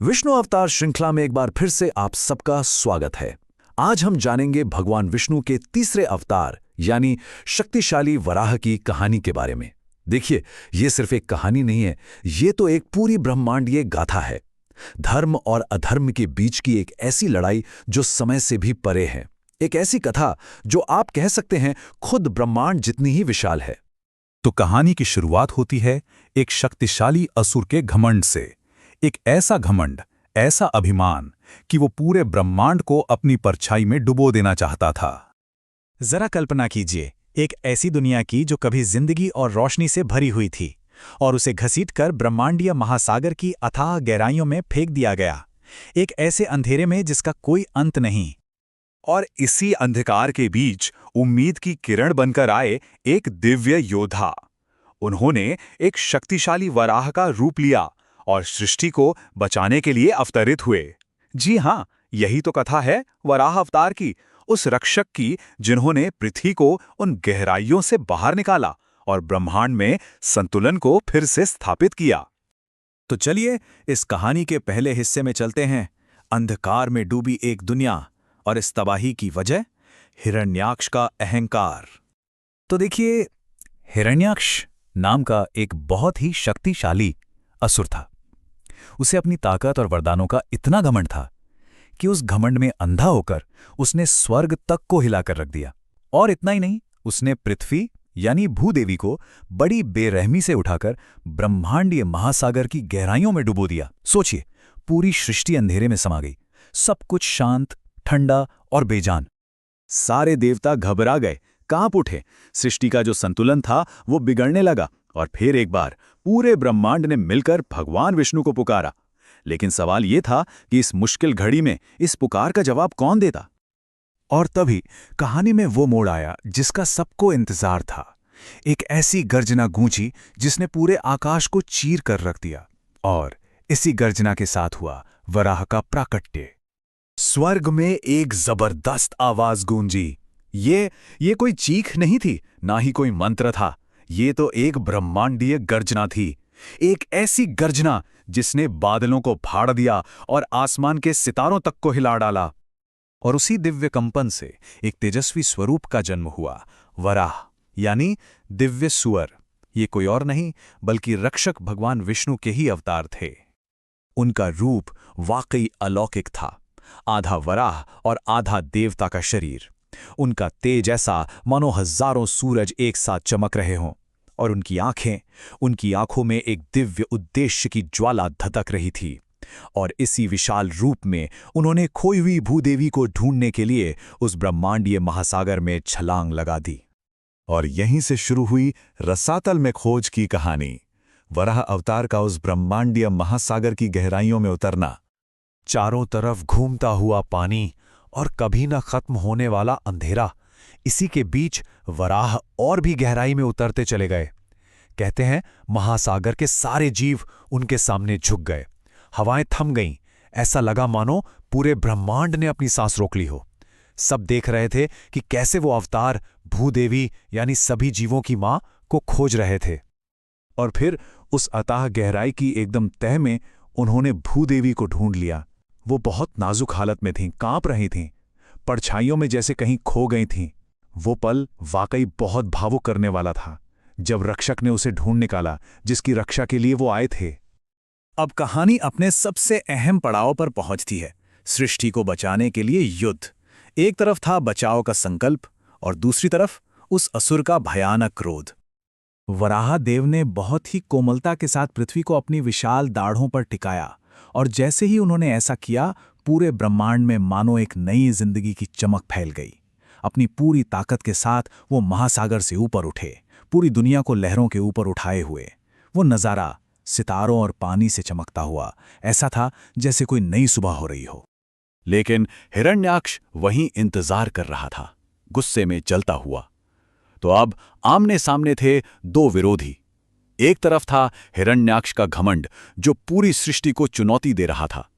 विष्णु अवतार श्रृंखला में एक बार फिर से आप सबका स्वागत है। आज हम जानेंगे भगवान विष्णु के तीसरे अवतार यानी शक्तिशाली वराह की कहानी के बारे में। देखिए, ये सिर्फ एक कहानी नहीं है, ये तो एक पूरी ब्रह्मांडीय गाथा है। धर्म और अधर्म के बीच की एक ऐसी लड़ाई जो समय से भी परे है। एक ऐसी कथा जो आप कह सकते हैं खुद ब्रह्मांड जितनी ही विशाल है। तो कहानी की शुरुआत होती है एक शक्तिशाली असुर के घमंड से। एक ऐसा घमंड, ऐसा अभिमान कि वो पूरे ब्रह्मांड को अपनी परछाई में डुबो देना चाहता था। जरा कल्पना कीजिए, एक ऐसी दुनिया की जो कभी जिंदगी और रोशनी से भरी हुई थी और उसे घसीटकर ब्रह्मांडीय महासागर की अथाह गहराइयों में फेंक दिया गया। एक ऐसे अंधेरे में जिसका कोई अंत नहीं। और इसी अंधकार के बीच उम्मीद की किरण बनकर आए एक दिव्य योद्धा। उन्होंने एक शक्तिशाली वराह का रूप लिया और सृष्टि को बचाने के लिए अवतरित हुए। जी हां, यही तो कथा है वराह अवतार की, उस रक्षक की जिन्होंने पृथ्वी को उन गहराइयों से बाहर निकाला और ब्रह्मांड में संतुलन को फिर से स्थापित किया। तो चलिए इस कहानी के पहले हिस्से में चलते हैं। अंधकार में डूबी एक दुनिया और इस तबाही की वजह हिरण्याक्ष का अहंकार। तो देखिए, हिरण्याक्ष नाम का एक बहुत ही शक्तिशाली असुर था। उसे अपनी ताकत और वरदानों का इतना घमंड था कि उस घमंड में अंधा होकर उसने स्वर्ग तक को हिलाकर रख दिया। और इतना ही नहीं, उसने पृथ्वी यानी भूदेवी को बड़ी बेरहमी से उठाकर ब्रह्मांडीय महासागर की गहराइयों में डुबो दिया। सोचिए, पूरी सृष्टि अंधेरे में समा गई, सब कुछ शांत, ठंडा और बेजान। सारे देवता घबरा गए, कांप उठे। सृष्टि का जो संतुलन था वो बिगड़ने लगा और फिर एक बार पूरे ब्रह्मांड ने मिलकर भगवान विष्णु को पुकारा। लेकिन सवाल ये था कि इस मुश्किल घड़ी में इस पुकार का जवाब कौन देता? और तभी कहानी में वो मोड़ आया जिसका सबको इंतजार था। एक ऐसी गर्जना गूंजी जिसने पूरे आकाश को चीर कर रख दिया। और इसी गर्जना के साथ हुआ वराह का प्राकट्य। स्वर्ग में एक जबरदस्त आवाज गूंजी। ये कोई चीख नहीं थी, ना ही कोई मंत्र था। ये तो एक ब्रह्मांडीय गर्जना थी। एक ऐसी गर्जना जिसने बादलों को फाड़ दिया और आसमान के सितारों तक को हिला डाला। और उसी दिव्य कंपन से एक तेजस्वी स्वरूप का जन्म हुआ, वराह यानी दिव्य सुअर। ये कोई और नहीं बल्कि रक्षक भगवान विष्णु के ही अवतार थे। उनका रूप वाकई अलौकिक था, आधा वराह और आधा देवता का शरीर। उनका तेज ऐसा मानो हजारों सूरज एक साथ चमक रहे हों। और उनकी आंखों में एक दिव्य उद्देश्य की ज्वाला धधक रही थी। और इसी विशाल रूप में उन्होंने खोई हुई भूदेवी को ढूंढने के लिए उस ब्रह्मांडीय महासागर में छलांग लगा दी। और यहीं से शुरू हुई रसातल में खोज की कहानी। वराह अवतार का उस ब्रह्मांडीय महासागर की गहराइयों में उतरना। चारों तरफ घूमता हुआ पानी और कभी न खत्म होने वाला अंधेरा। इसी के बीच वराह और भी गहराई में उतरते चले गए। कहते हैं महासागर के सारे जीव उनके सामने झुक गए। हवाएं थम गईं। ऐसा लगा मानो पूरे ब्रह्मांड ने अपनी सांस रोक ली हो। सब देख रहे थे कि कैसे वो अवतार भूदेवी यानी सभी जीवों की मां को खोज रहे थे। और फिर उस अथाह गहराई की एकदम तह में उन्होंने भूदेवी को ढूंढ लिया। वो बहुत नाजुक हालत में थीं, कांप रही थीं, परछाइयों में जैसे कहीं खो गई थीं। वो पल वाकई बहुत भावुक करने वाला था जब रक्षक ने उसे ढूंढ निकाला जिसकी रक्षा के लिए वो आए थे। अब कहानी अपने सबसे अहम पड़ाव पर पहुंचती है, सृष्टि को बचाने के लिए युद्ध। एक तरफ था बचाव का संकल्प और दूसरी तरफ उस असुर का भयानक क्रोध। वराह देव ने बहुत ही कोमलता के साथ पृथ्वी को अपनी विशाल दाढ़ों पर टिकाया और जैसे ही उन्होंने ऐसा किया, पूरे ब्रह्मांड में मानो एक नई जिंदगी की चमक फैल गई। अपनी पूरी ताकत के साथ वो महासागर से ऊपर उठे, पूरी दुनिया को लहरों के ऊपर उठाए हुए। वो नज़ारा सितारों और पानी से चमकता हुआ ऐसा था जैसे कोई नई सुबह हो रही हो। लेकिन हिरण्याक्ष वहीं इंतजार कर रहा था, गुस्से में जलता हुआ। तो अब आमने सामने थे दो विरोधी। एक तरफ था हिरण्याक्ष का घमंड जो पूरी सृष्टि को चुनौती दे रहा था,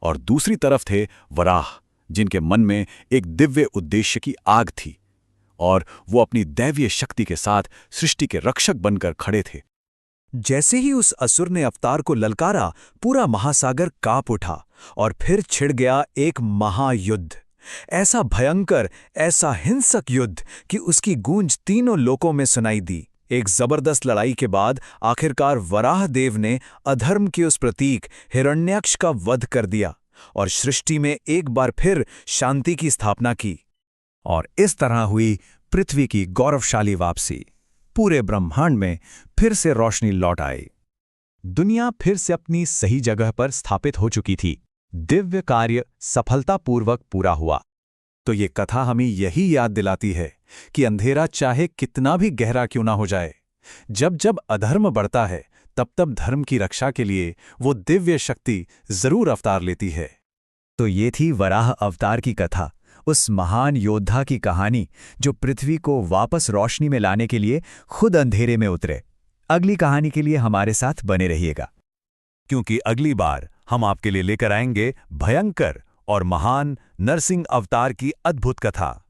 और दूसरी तरफ थे वराह जिनके मन में एक दिव्य उद्देश्य की आग थी और वो अपनी दैवीय शक्ति के साथ सृष्टि के रक्षक बनकर खड़े थे। जैसे ही उस असुर ने अवतार को ललकारा, पूरा महासागर कांप उठा और फिर छिड़ गया एक महायुद्ध। ऐसा भयंकर, ऐसा हिंसक युद्ध कि उसकी गूंज तीनों लोकों में सुनाई दी। एक जबरदस्त लड़ाई के बाद आखिरकार वराह देव ने अधर्म के उस प्रतीक हिरण्याक्ष का वध कर दिया और सृष्टि में एक बार फिर शांति की स्थापना की। और इस तरह हुई पृथ्वी की गौरवशाली वापसी। पूरे ब्रह्मांड में फिर से रोशनी लौट आई। दुनिया फिर से अपनी सही जगह पर स्थापित हो चुकी थी। दिव्य कार्य सफलतापूर्वक पूरा हुआ। तो ये कथा हमें यही याद दिलाती है कि अंधेरा चाहे कितना भी गहरा क्यों ना हो जाए, जब जब अधर्म बढ़ता है तब तब धर्म की रक्षा के लिए वो दिव्य शक्ति जरूर अवतार लेती है। तो ये थी वराह अवतार की कथा, उस महान योद्धा की कहानी जो पृथ्वी को वापस रोशनी में लाने के लिए खुद अंधेरे में उतरे। अगली कहानी के लिए हमारे साथ बने रहिएगा, क्योंकि अगली बार हम आपके लिए लेकर आएंगे भयंकर और महान नरसिंह अवतार की अद्भुत कथा।